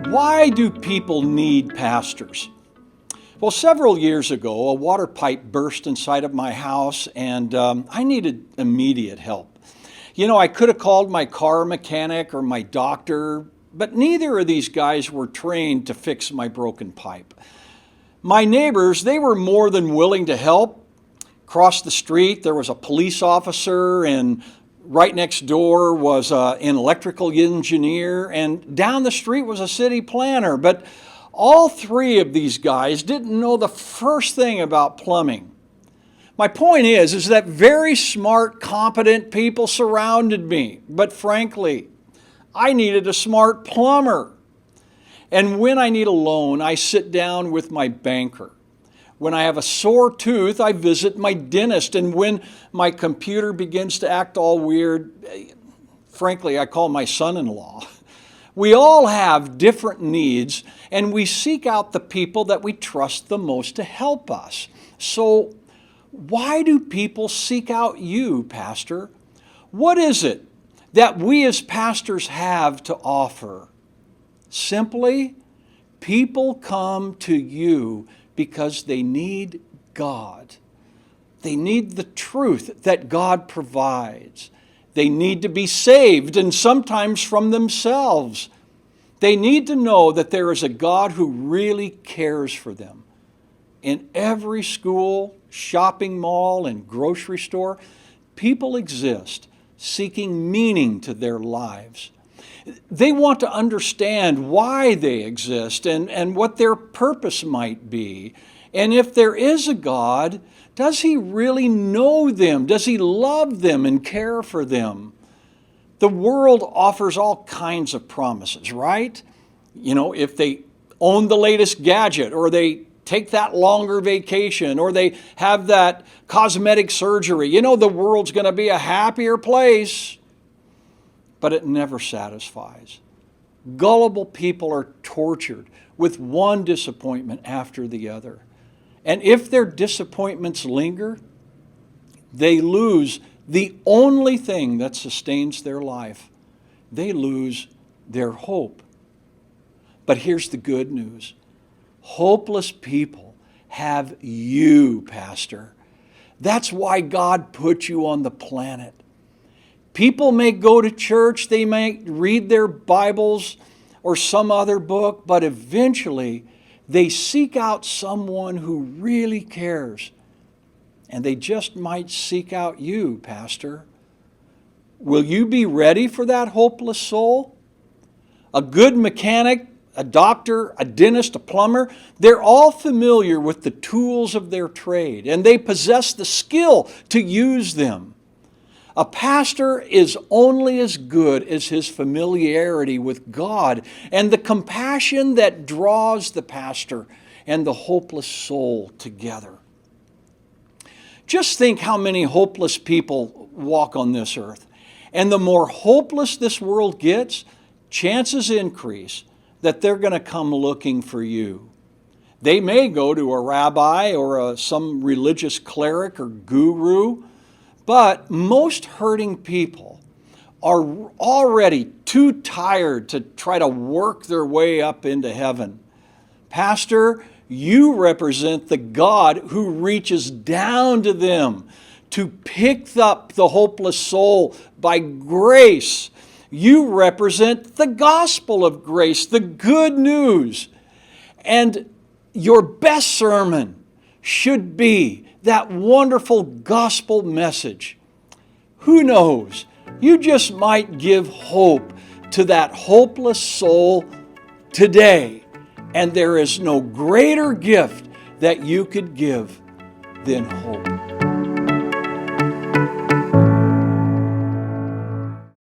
Why do people need pastors? Well, several years ago, a water pipe burst inside of my house and I needed immediate help. I could have called my car mechanic or my doctor, but neither of these guys were trained to fix my broken pipe. My neighbors, they were more than willing to help. Across the street, there was a police officer, and right next door was an electrical engineer, and down the street was a city planner. But all three of these guys didn't know the first thing about plumbing. My point is that very smart, competent people surrounded me. But frankly, I needed a smart plumber. And when I need a loan, I sit down with my banker. When I have a sore tooth, I visit my dentist. And when my computer begins to act all weird, frankly, I call my son-in-law. We all have different needs, and we seek out the people that we trust the most to help us. So why do people seek out you, Pastor? What is it that we as pastors have to offer? Simply, people come to you because they need God. They need the truth that God provides. They need to be saved, and sometimes from themselves. They need to know that there is a God who really cares for them. In every school, shopping mall, and grocery store, people exist seeking meaning to their lives. They want to understand why they exist and what their purpose might be. And if there is a God, does He really know them? Does He love them and care for them? The world offers all kinds of promises, right? If they own the latest gadget, or they take that longer vacation, or they have that cosmetic surgery, the world's going to be a happier place. But it never satisfies. Gullible people are tortured with one disappointment after the other. And if their disappointments linger, they lose the only thing that sustains their life. They lose their hope. But here's the good news. Hopeless people have you, Pastor. That's why God put you on the planet. People may go to church, they may read their Bibles or some other book, but eventually they seek out someone who really cares. And they just might seek out you, Pastor. Will you be ready for that hopeless soul? A good mechanic, a doctor, a dentist, a plumber, they're all familiar with the tools of their trade, and they possess the skill to use them. A pastor is only as good as his familiarity with God and the compassion that draws the pastor and the hopeless soul together. Just think how many hopeless people walk on this earth. And the more hopeless this world gets, chances increase that they're going to come looking for you. They may go to a rabbi or some religious cleric or guru, but most hurting people are already too tired to try to work their way up into heaven. Pastor, you represent the God who reaches down to them to pick up the hopeless soul by grace. You represent the gospel of grace, the good news. And your best sermon should be that wonderful gospel message. Who knows? You just might give hope to that hopeless soul today. And there is no greater gift that you could give than hope.